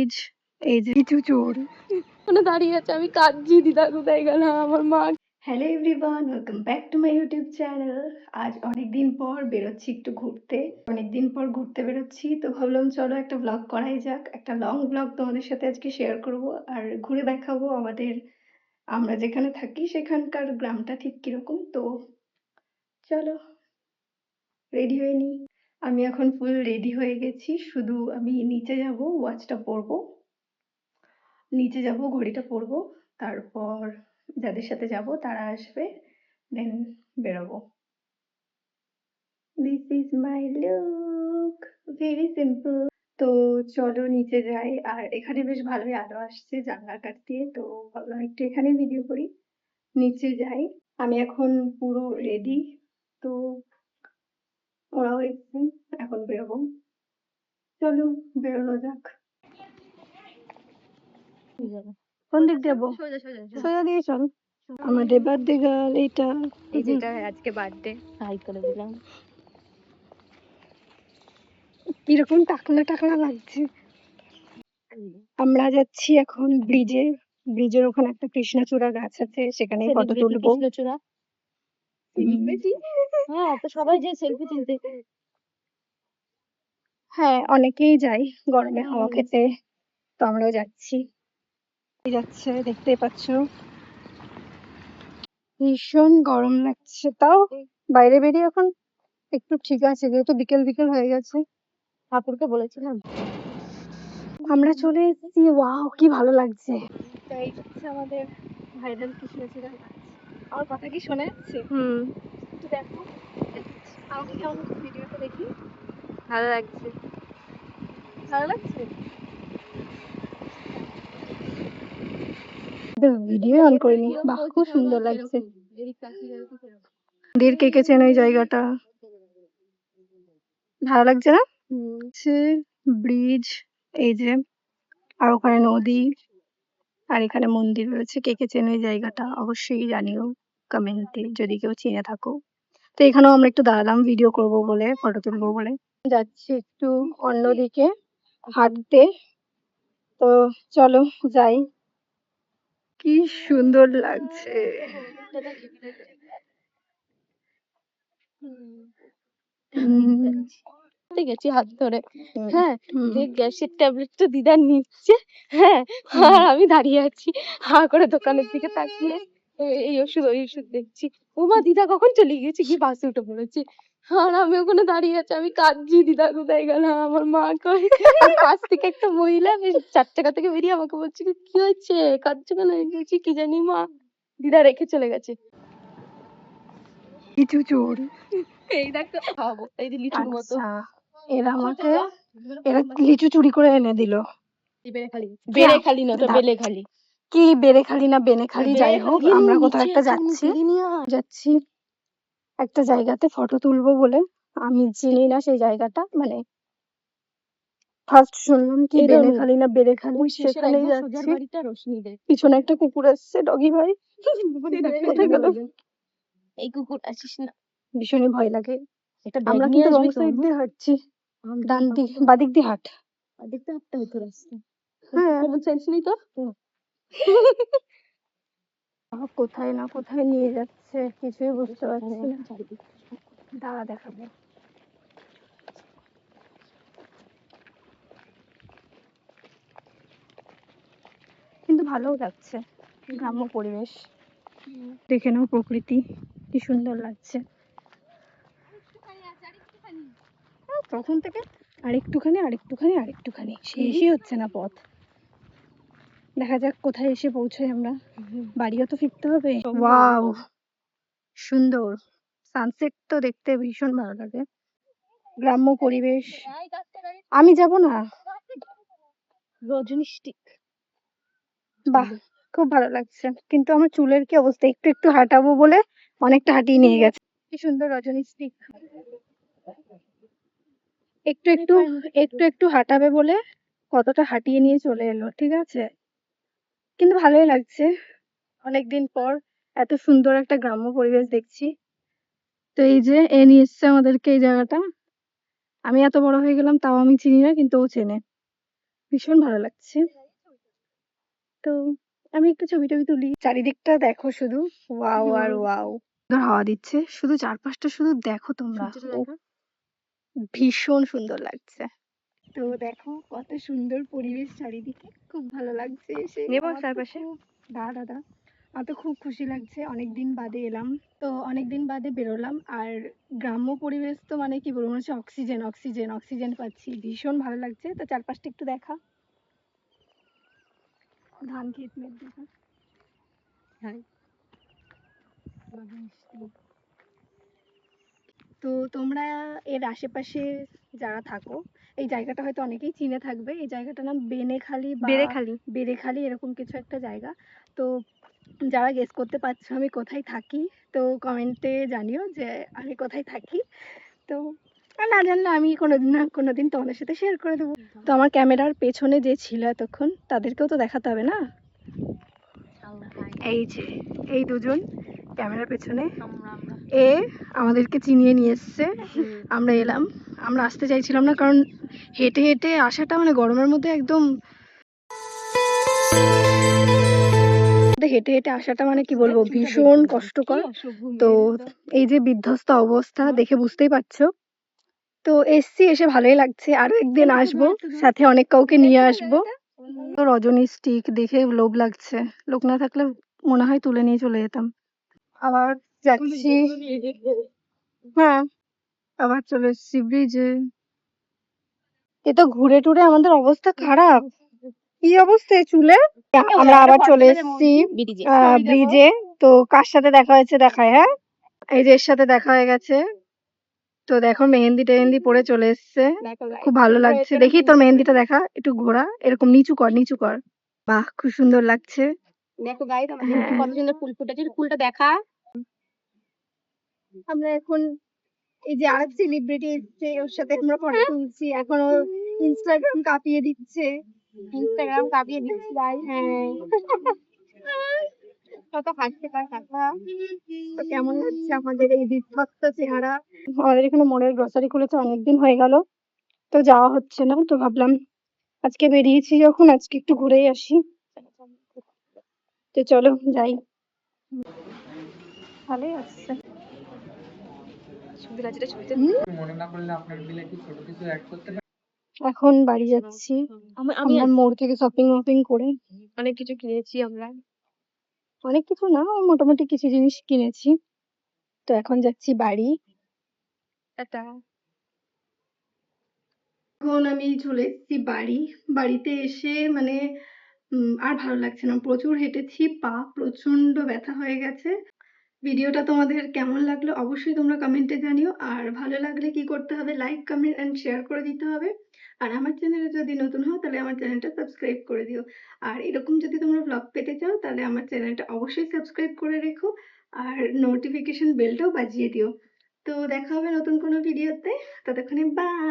Bridge, এই যে কিছু চোর ওখানে দাঁড়িয়ে আছে, আমি কাঁদছি, দিদা কোথায় গেল, আমার মা। Hello everyone, welcome back to my YouTube channel. আজ অনেকদিন পর বেরোচ্ছি একটু ঘুরতে, অনেকদিন পর ঘুরতে বেরোচ্ছি, তো ভাবলাম চলো একটা ব্লগ করাই যাক। একটা লং ব্লগ তোমাদের সাথে আজকে শেয়ার করব আর ঘুরে দেখাবো আমরা যেখানে থাকি সেখানকার গ্রামটা ঠিক কিরকম। তো চলো রেডি হয়ে নিই। আমি এখন ফুল রেডি হয়ে গেছি, শুধু আমি নিচে যাব, ওয়াচটা পরবো, নিচে যাব, ঘড়িটা পরবো, তারপর যাদের সাথে যাব তারা আসবে, দেন বেরোবো। This is my look, very simple. তো চলো নিচে যাই, আর এখানে বেশ ভালোই আলো আসছে জানলার কাছ দিয়ে, তো ভাবলাম একটু এখানে ভিডিও করি। নিচে যাই, আমি এখন পুরো রেডি, তো ওরাও এসছে, এখন বেরোবো। চলো বেরোনো যাক। কোন দিক যাবো? সোজা দিয়ে চল। আমাদের বার্থডে গার্ল এইটা, এই যেটা আজকে বার্থডে, হাই করে দিলাম। কিরকম টাকলা টাকলা লাগছে। আমরা যাচ্ছি এখন ব্রিজে, ব্রিজের ওখানে একটা কৃষ্ণচূড়া গাছ আছে, সেখানে ফটো তুলবো। কৃষ্ণচূড়া, হ্যাঁ, তো সবাই যে সেলফি তুলতে। হ্যাঁ, অনেকেই যাই গরমে হাওয়া খেতে, তো আমরাও যাচ্ছি। যাচ্ছে দেখতেই পাচ্ছ, ভীষণ গরম লাগছে, তাও বাইরে বেরিয়ে এখন একটু ঠিক আছে, যেহেতু বিকেল বিকেল হয়ে গেছে। ঠাকুরকে বলেছিলাম আমরা চলে এসেছি, ওয়াও কি ভালো লাগছে। এই হচ্ছে আমাদের ভাইরাল কৃষ্ণচূড়া গাছ। আমার কথা কি শোনা যাচ্ছে? একটু দেখো, আমাকে কেমন ভিডিওটা দেখি। ভালো লাগছে, ভালো লাগছে। ভিডিও অন করিনি, বাহ খুব সুন্দর লাগছে। দের কে কে চেন এই জায়গাটা, ভালো লাগছে না? ব্রিজ, এই যে, আর ওখানে নদী, আর এখানে মন্দির রয়েছে। কে কে চেন এই জায়গাটা অবশ্যই জানিও কমেন্টে যদি কেউ চিনে থাকো। তো এখানেও আমরা একটু দাঁড়ালাম ভিডিও করব বলে, ফটো তুলবো বলে। যাচ্ছি একটু অন্যদিকে হাঁটতে, তো চলো যাই। কি সুন্দর লাগছে। গেছি হাত ধরে, হ্যাঁ, যে গ্যাসের ট্যাবলেট তো দিদার নিচ্ছে, হ্যাঁ, আর আমি দাঁড়িয়ে আছি হা করে দোকানের দিকে তাকিয়ে, এই ওষুধ ওই ওষুধ দেখছি। ওমা দিদা কখন চলে গেছে, কি বাসে উঠে পড়েছে, আর আমি ওখানে দাঁড়িয়ে আছি, আমি কাঁদছি, দিদা কোথায় গেল, আমার মা কই। আর পাশ থেকে একটা মহিলা বেশ 4 চাকা থেকে বেরিয়ে আমাকে বলছে কি হয়েছে, কাঁদছো কেন? আমি বলছি কি জানি মা, দিদা রেখে চলে গেছে। কিছু চোর, এই দেখো খাবো, এই যে লিচুর মতো। এরা লিচু চুরি করে এনে দিল। বেড়েখালি না তো বেলেখালি, কি বেড়েখালি না বেনেখালি, যাই হোক আমরা কোথাও একটা যাচ্ছি একটা জায়গাতে ফটো তুলবো বলে। আমি চিনি না সেই জায়গাটা, মানে ফার্স্ট শুনলাম কি বেনেখালি না বেড়েখালি, সেখানেই যাচ্ছি। পিছনে একটা কুকুর আসছে, ডগি ভাই কোথায় গেল? এই কুকুর আসিস না, ভীষণই ভয় লাগে। আমরা কিন্তু রং সাইড দিয়ে হাঁটছি, ডান দিক বাদিক দিয়ে হাঁট, দেখতে হাঁটতে হতো রাস্তা। হ্যাঁ কমন সেন্স নেই তোর। কোথায় না কোথায় নিয়ে যাচ্ছে কিছুই বুঝতে পারছি না। দাঁড়া দেখাবো। কিন্তু ভালোও লাগছে গ্রাম্য পরিবেশ, দেখে নাও প্রকৃতি কি সুন্দর লাগছে। তখন থেকে আরেকটুখানি আরেকটুখানি আরেকটুখানি, শেষই হচ্ছে না পথ। দেখা যাক কোথায় এসে পৌঁছাই আমরা, বাড়িও তো ফিরতে হবে। ওয়াও সুন্দর সানসেট, তো দেখতে ভীষণ ভালো লাগে। গ্রাম্য পরিবেশ, আমি যাব না। রজনী স্টিক, বাহ খুব ভালো লাগছে, কিন্তু আমার চুলের কি অবস্থা, একটু একটু হাঁটাবো বলে অনেকটা হাঁটিয়ে নিয়ে গেছে। কি সুন্দর রজনী স্টিক, একটু একটু একটু একটু হাঁটাবে বলে কতটা হাঁটিয়ে নিয়ে চলে এলো। ঠিক আছে, কিন্তু ভালোই লাগছে, অনেকদিন পর এত সুন্দর একটা গ্রাম্য পরিবেশ দেখছি। তো এই যে এ নিয়ে এসছে আমাদেরকে এই জায়গাটা, আমি এত বড় হয়ে গেলাম তাও আমি চিনি না, কিন্তু ও চেনে। ভীষণ ভালো লাগছে। তো আমি একটু ছবি টবি তুলি। চারিদিকটা দেখো শুধু, ওয়াও আর ওয়াও। সুন্দর হাওয়া দিচ্ছে, শুধু চারপাশটা শুধু দেখো তোমরা। উফ, ভীষণ সুন্দর লাগছে। তো দেখো কত সুন্দর পরিবেশ চারিদিকে, খুব ভালো লাগছে এসে। দাদা আমার তো খুব খুশি লাগছে, অনেকদিন বাদে এলাম, তো অনেকদিন বাদে বেরোলাম। আর গ্রাম্য পরিবেশ তো মানে কি বলবো, মনে হচ্ছে অক্সিজেন অক্সিজেন অক্সিজেন পাচ্ছি, ভীষণ ভালো লাগছে। তো চারপাশটা একটু দেখা, ধান ক্ষেত মেঘ দেখা। তো তোমরা এর আশেপাশে যারা থাকো, এই জায়গাটা হয়তো অনেকেই চিনে থাকবে। এই জায়গাটার নাম বেনেখালি বা বেড়েখালি এরকম কিছু একটা জায়গা। তো যারা গেস করতে পারছো আমি কোথায় থাকি, তো কমেন্টে জানিও যে আমি কোথায় থাকি। তো আর না জানলে আমি কোনোদিন না কোনোদিন তোমাদের সাথে শেয়ার করে দেবো। তো আমার ক্যামেরার পেছনে যে ছিল এতক্ষণ, তাদেরকেও তো দেখাতে হবে না। এই যে এই দুজন ক্যামেরার পেছনে, এ আমাদেরকে চিনিয়ে নিয়ে এসছে। আমরা এলাম, আমরা আসতে চাইছিলাম না, কারণ হেঁটে হেঁটে আসাটা মানে গরমের মধ্যে একদম, হেঁটে হেঁটে আসাটা মানে কি বলবো, ভীষণ কষ্টকর। তো এই যে বিধ্বস্ত অবস্থা দেখে বুঝতেই পারছো। তো এসছি, এসে ভালোই লাগছে, আরো একদিন আসবো, সাথে অনেক কাউকে নিয়ে আসবো। তো রজনী স্টিক দেখে লোভ লাগছে, লোক না থাকলে মনে হয় তুলে নিয়ে চলে যেতাম। আবার যাচ্ছি, হ্যাঁ আবার চলে এসছি ব্রিজে। এ তো ঘুরে টুরে আমাদের অবস্থা খারাপ, কি অবস্থা চুলে। আমরা আবার চলে এসছি ব্রিজে। তো কার সাথে দেখা হয়েছে দেখায়, হ্যাঁ এই যে এর সাথে দেখা হয়ে গেছে। তো দেখো মেহেন্দি টেহেন্দি পরে চলে এসছে, খুব ভালো লাগছে। দেখি তোর মেহেন্দিটা দেখা, একটু ঘোরা, এরকম নিচু কর নিচু কর। বাহ খুব সুন্দর লাগছে। দেখো গাইস আমাদের কত সুন্দর ফুল ফুটেছে, ফুলটা দেখা। আমরা এখন এই যে আরেক সেলিব্রিটি এসছে, ওর সাথে আমরা ফটো তুলছি। এখন ও ইনস্টাগ্রাম কাঁপিয়ে দিচ্ছে, গাইস। হ্যাঁ কত হাসতে পার কথা। তো কেমন লাগছে আমাদের এই বিধ্বস্ত চেহারা। আমাদের এখানে মোড়ের গ্রসারি খুলেছে, অনেকদিন হয়ে গেল, তো যাওয়া হচ্ছে না। তো ভাবলাম আজকে বেরিয়েছি যখন, আজকে একটু ঘুরেই আসি। তো চলো যাই। ভালোই আসছে। এখন বাড়ি যাচ্ছি, আমরা মোড় থেকে শপিং মপিং করে অনেক কিছু কিনেছি। আমরা অনেক কিছু না, মোটামুটি কিছু জিনিস কিনেছি। তো এখন যাচ্ছি বাড়ি। এখন আমি চলে এসেছি বাড়ি। বাড়িতে এসে মানে আর ভালো লাগছে না, প্রচুর হেঁটেছি, পা প্রচন্ড ব্যথা হয়ে গেছে। ভিডিওটা তোমাদের কেমন লাগলো অবশ্যই তোমরা কমেন্টে জানিও। আর ভালো লাগলে কি করতে হবে, লাইক কমেন্ট এন্ড শেয়ার করে দিতে হবে। আর আমার চ্যানেলে যদি নতুন হও তাহলে আমার চ্যানেলটা সাবস্ক্রাইব করে দিও। আর এরকম যদি তোমরা ব্লগ পেতে চাও তাহলে আমার চ্যানেলটা অবশ্যই সাবস্ক্রাইব করে রেখো, আর নোটিফিকেশন বেলটাও বাজিয়ে দিও। তো দেখা হবে নতুন কোনো ভিডিওতে, ততক্ষণে বাই।